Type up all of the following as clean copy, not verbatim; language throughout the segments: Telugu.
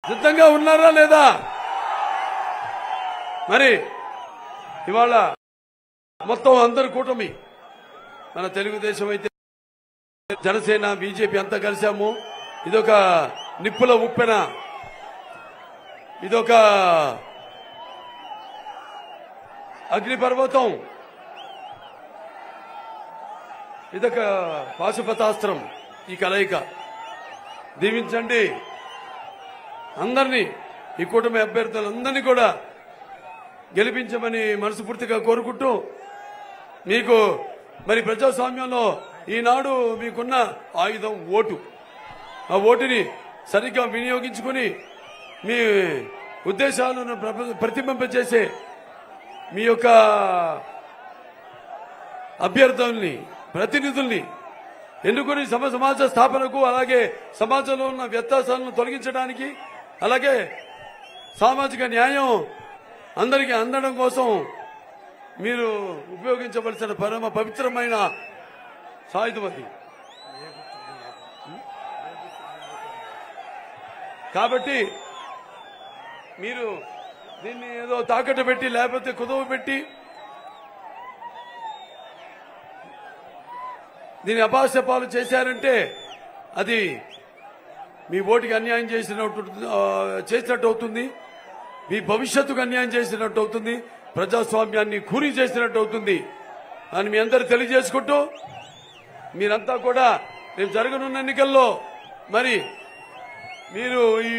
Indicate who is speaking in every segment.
Speaker 1: సిద్ధంగా ఉన్నారా లేదా? మరి ఇవాళ మొత్తం అందరు కూటమి, మన తెలుగుదేశం అయితే జనసేన బీజేపీ అంతా కలిశాము. ఇదొక నిప్పుల ఉప్పెన, ఇదొక అగ్నిపర్వతం, ఇదొక పాశుపతాస్త్రం. ఈ కలయిక దీవించండి అందరినీ, ఈ కూటమి అభ్యర్థులందరినీ కూడా గెలిపించమని మనస్ఫూర్తిగా కోరుకుంటూ, మీకు మరి ప్రజాస్వామ్యంలో ఈనాడు మీకున్న ఆయుధం ఓటు. ఆ ఓటుని సరిగ్గా వినియోగించుకుని మీ ఉద్దేశాలను ప్రతిబింబింపచేసే మీ యొక్క అభ్యర్థుల్ని, ప్రతినిధుల్ని ఎన్నుకొని సమాజ స్థాపనకు, అలాగే సమాజంలో ఉన్న వ్యత్యాసాలను తొలగించడానికి, అలాగే సామాజిక న్యాయం అందరికీ అందడం కోసం మీరు ఉపయోగించవలసిన పరమ పవిత్రమైన సాయుధం అది. కాబట్టి మీరు దీన్ని ఏదో తాకట్టు పెట్టి, లేకపోతే కుదువ పెట్టి దీన్ని అపాస్యపాలు చేశారంటే అది మీ ఓటుకి అన్యాయం చేసినట్టు అవుతుంది, మీ భవిష్యత్తుకు అన్యాయం చేసినట్టు అవుతుంది, ప్రజాస్వామ్యాన్ని కూని చేసినట్టు అవుతుంది అని మీ అందరూ తెలియజేసుకుంటూ, మీరంతా కూడా రేపు జరగనున్న ఎన్నికల్లో మరి మీరు ఈ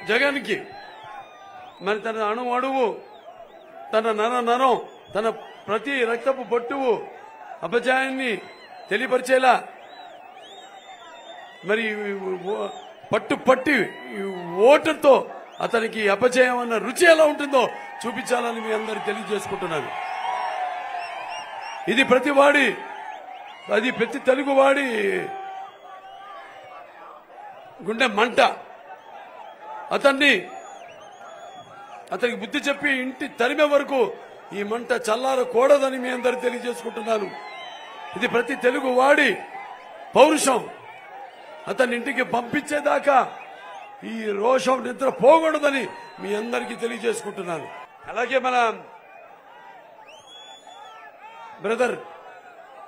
Speaker 1: జగన్కి మరి తన అణువు తన నరం తన ప్రతి రక్తపు బొట్టువు అపజయాన్ని తెలియపరిచేలా మరి పట్టి ఓటుతో అతనికి అపజయం అన్న రుచి ఎలా ఉంటుందో చూపించాలని మీ అందరికి తెలియజేసుకుంటున్నాను. ఇది ప్రతి తెలుగువాడి గుండె మంట. అతనికి బుద్ధి చెప్పి ఇంటి తరిమే వరకు ఈ మంట చల్లారకూడదని మీ అందరికి తెలియజేసుకుంటున్నాను. ఇది ప్రతి తెలుగువాడి పౌరుషం. అతని ఇంటికి పంపించేదాకా ఈ రోషం నిద్ర పోకూడదని మీ అందరికీ తెలియజేసుకుంటున్నాను. అలాగే మన brother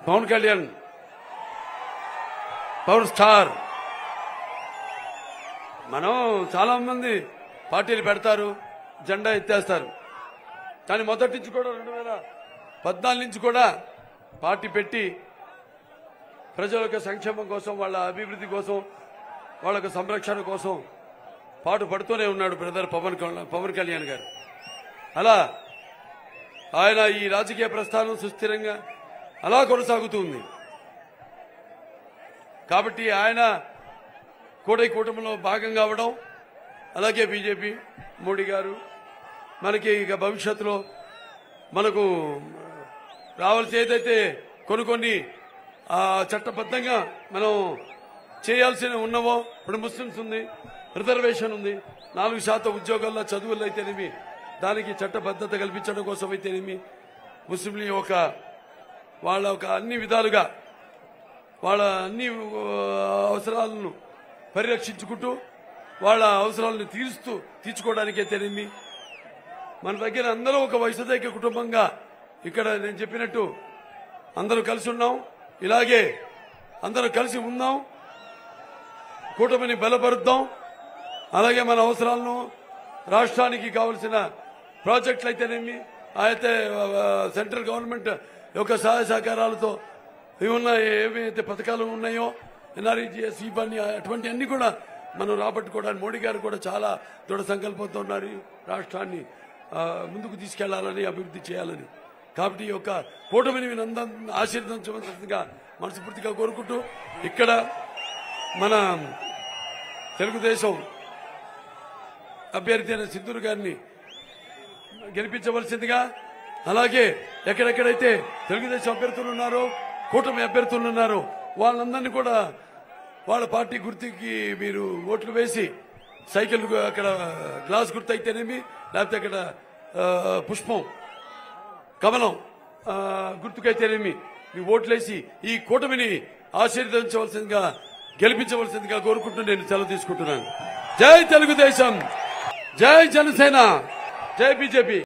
Speaker 1: Pawan Kalyan, power star, మనం చాలా మంది పార్టీలు పెడతారు, జెండా ఎత్తేస్తారు. కానీ మొదటి నుంచి కూడా 2014 నుంచి కూడా పార్టీ పెట్టి ప్రజల యొక్క సంక్షేమం కోసం, వాళ్ళ అభివృద్ధి కోసం, వాళ్ళ యొక్క సంరక్షణ కోసం పాటు పడుతూనే ఉన్నాడు బ్రదర్ పవన్ కళ్యాణ్ గారు. అలా ఆయన ఈ రాజకీయ ప్రస్థానం సుస్థిరంగా అలా కొనసాగుతుంది. కాబట్టి ఆయన కూడా ఈ కూటమిలో భాగం కావడం, అలాగే బీజేపీ మోడీ గారు మనకి ఇక భవిష్యత్తులో మనకు రావాల్సి ఏదైతే కొన్ని చట్టబద్ధంగా మనం చేయాల్సి ఉన్నావో, ఇప్పుడు ముస్లింస్ ఉంది, రిజర్వేషన్ ఉంది, 4% ఉద్యోగాల్లో చదువుల్లో అయితేనేమి, దానికి చట్టబద్ధత కల్పించడం కోసం అయితేనేమి, ముస్లింల వాళ్ళ అన్ని విధాలుగా వాళ్ళ అన్ని అవసరాలను పరిరక్షించుకుంటూ వాళ్ళ అవసరాలను తీర్చుకోవడానికి అయితేనేమి, మన దగ్గర అందరూ ఒక వైసదైక కుటుంబంగా ఇక్కడ నేను చెప్పినట్టు అందరూ కలిసి ఉన్నాం. ఇలాగే అందరూ కలిసి ఉందాం, కూటమిని బలపరుద్దాం. అలాగే మన అవసరాలను, రాష్ట్రానికి కావలసిన ప్రాజెక్టులు అయితేనేమి, అయితే సెంట్రల్ గవర్నమెంట్ యొక్క సహాయ సహకారాలతో ఏవైతే పథకాలు ఉన్నాయో, ఎన్ఆర్ఈజీఎస్, ఈ పని, అటువంటి అన్ని కూడా మనం రాబట్టుకోవడానికి మోడీ గారు కూడా చాలా దృఢ సంకల్పంతో ఉన్నారు. రాష్ట్రాన్ని ముందుకు తీసుకెళ్లాలని, అభివృద్ధి చేయాలని. కాబట్టి ఈ యొక్క కూటమిని ఆశీర్వదించవలసిందిగా మనస్ఫూర్తిగా కోరుకుంటూ, ఇక్కడ మన తెలుగుదేశం అభ్యర్థి అయిన సింధూర్ గారిని గెలిపించవలసిందిగా, అలాగే ఎక్కడెక్కడైతే తెలుగుదేశం అభ్యర్థులు ఉన్నారో, కూటమి అభ్యర్థులు ఉన్నారో వాళ్ళందరినీ కూడా వాళ్ళ పార్టీ గుర్తుకి మీరు ఓట్లు వేసి, సైకిల్ అక్కడ గ్లాస్ గుర్తు అయితేనేమి, లేకపోతే అక్కడ పుష్పం, కమలం గుర్తుకైతేనేమి మీ ఓట్లేసి ఈ కూటమిని ఆశీర్వదించవలసిందిగా గెలిపించవలసిందిగా కోరుకుంటూ నేను సెలవు తీసుకుంటున్నాను. జై తెలుగుదేశం, జై జనసేన, జై బీజేపీ.